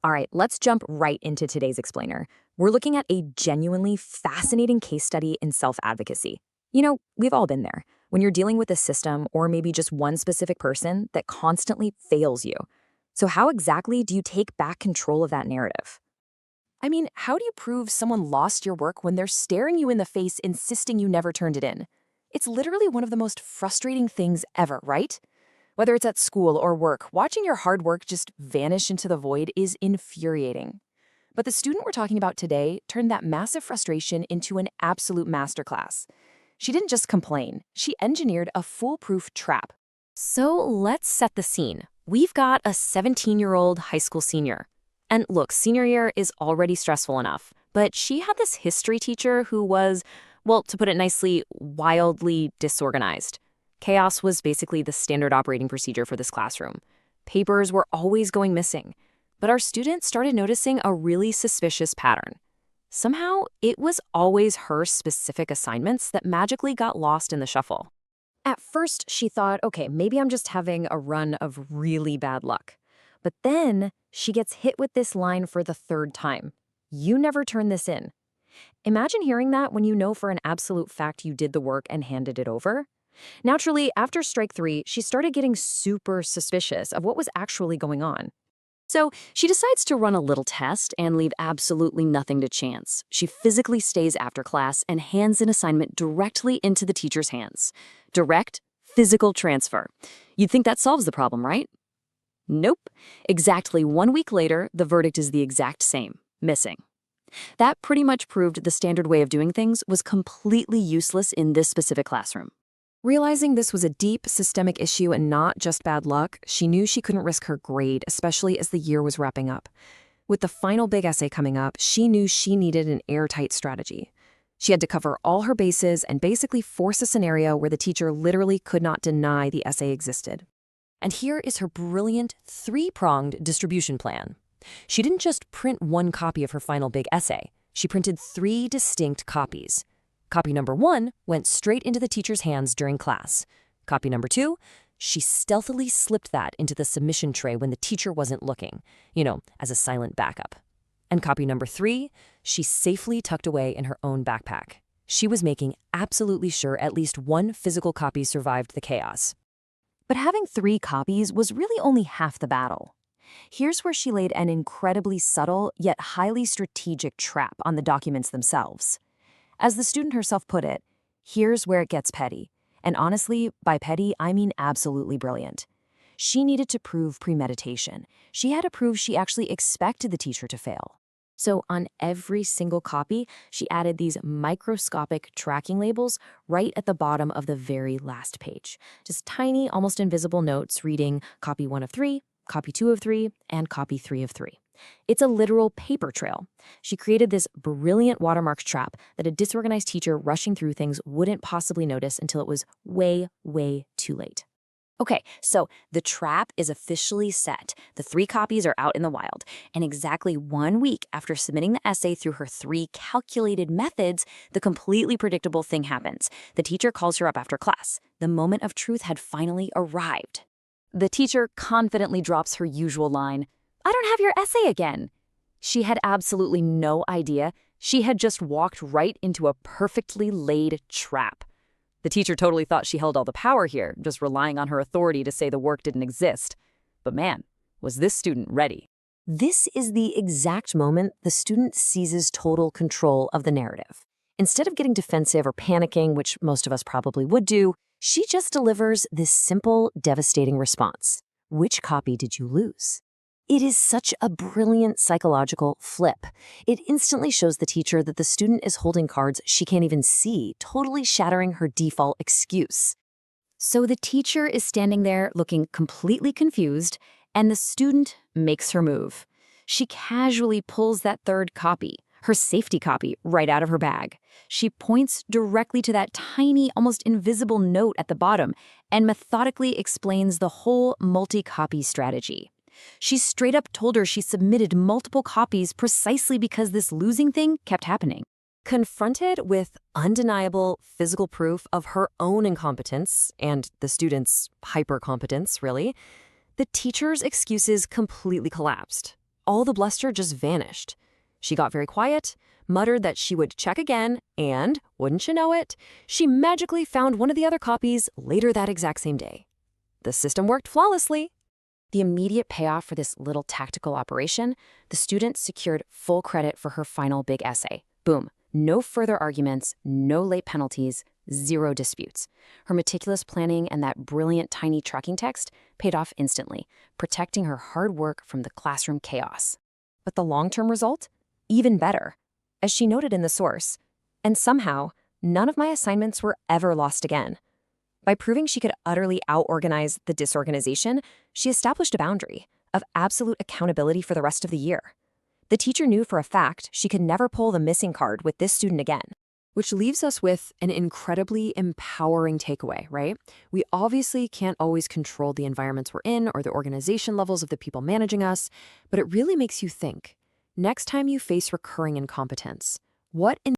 All right, let's jump right into today's explainer. We're looking at a genuinely fascinating case study in self-advocacy. We've all been there when you're dealing with a system or maybe just one specific person that constantly fails you. So how exactly do you take back control of that narrative? I mean, how do you prove someone lost your work when they're staring you in the face, insisting you never turned it in? It's literally one of the most frustrating things ever, right? Whether it's at school or work, watching your hard work just vanish into the void is infuriating. But the student we're talking about today turned that massive frustration into an absolute masterclass. She didn't just complain, she engineered a foolproof trap. So let's set the scene. We've got a 17-year-old high school senior. And look, senior year is already stressful enough, but she had this history teacher who was, well, to put it nicely, wildly disorganized. Chaos was basically the standard operating procedure for this classroom. Papers were always going missing, but our students started noticing a really suspicious pattern. Somehow, it was always her specific assignments that magically got lost in the shuffle. At first, she thought, okay, maybe I'm just having a run of really bad luck. But then she gets hit with this line for the third time. You never turn this in. Imagine hearing that when you know for an absolute fact you did the work and handed it over. Naturally, after strike three, she started getting super suspicious of what was actually going on. So she decides to run a little test and leave absolutely nothing to chance. She physically stays after class and hands an assignment directly into the teacher's hands. Direct, physical transfer. You'd think that solves the problem, right? Nope. Exactly 1 week later, the verdict is the exact same, missing. That pretty much proved the standard way of doing things was completely useless in this specific classroom. Realizing this was a deep, systemic issue and not just bad luck, she knew she couldn't risk her grade, especially as the year was wrapping up. With the final big essay coming up, she knew she needed an airtight strategy. She had to cover all her bases and basically force a scenario where the teacher literally could not deny the essay existed. And here is her brilliant, three-pronged distribution plan. She didn't just print one copy of her final big essay. She printed 3 distinct copies. Copy number 1 went straight into the teacher's hands during class. Copy number 2, she stealthily slipped that into the submission tray when the teacher wasn't looking, as a silent backup. And copy number 3, she safely tucked away in her own backpack. She was making absolutely sure at least one physical copy survived the chaos. But having 3 copies was really only half the battle. Here's where she laid an incredibly subtle yet highly strategic trap on the documents themselves. As the student herself put it, here's where it gets petty. And honestly, by petty, I mean absolutely brilliant. She needed to prove premeditation. She had to prove she actually expected the teacher to fail. So on every single copy, she added these microscopic tracking labels right at the bottom of the very last page. Just tiny, almost invisible notes reading copy 1 of 3, copy 2 of 3, and copy 3 of 3. It's a literal paper trail. She created this brilliant watermark trap that a disorganized teacher rushing through things wouldn't possibly notice until it was way, way too late. Okay, so the trap is officially set. The 3 copies are out in the wild. And exactly 1 week after submitting the essay through her 3 calculated methods, the completely predictable thing happens. The teacher calls her up after class. The moment of truth had finally arrived. The teacher confidently drops her usual line, "I don't have your essay again." She had absolutely no idea. She had just walked right into a perfectly laid trap. The teacher totally thought she held all the power here, just relying on her authority to say the work didn't exist. But man, was this student ready. This is the exact moment the student seizes total control of the narrative. Instead of getting defensive or panicking, which most of us probably would do, she just delivers this simple, devastating response. Which copy did you lose? It is such a brilliant psychological flip. It instantly shows the teacher that the student is holding cards she can't even see, totally shattering her default excuse. So the teacher is standing there looking completely confused, and the student makes her move. She casually pulls that 3rd copy, her safety copy, right out of her bag. She points directly to that tiny, almost invisible note at the bottom and methodically explains the whole multi-copy strategy. She straight up told her she submitted multiple copies precisely because this losing thing kept happening. Confronted with undeniable physical proof of her own incompetence and the student's hypercompetence, really, the teacher's excuses completely collapsed. all the bluster just vanished. She got very quiet, muttered that she would check again, and, wouldn't you know it, she magically found one of the other copies later that exact same day. The system worked flawlessly. The immediate payoff for this little tactical operation, the student secured full credit for her final big essay. Boom. No further arguments, no late penalties, zero disputes. Her meticulous planning and that brilliant tiny tracking text paid off instantly, protecting her hard work from the classroom chaos. But the long-term result? Even better. As she noted in the source, and somehow, none of my assignments were ever lost again. By proving she could utterly out-organize the disorganization, she established a boundary of absolute accountability for the rest of the year. The teacher knew for a fact she could never pull the missing card with this student again. Which leaves us with an incredibly empowering takeaway, right? We obviously can't always control the environments we're in or the organization levels of the people managing us, but it really makes you think. Next time you face recurring incompetence, what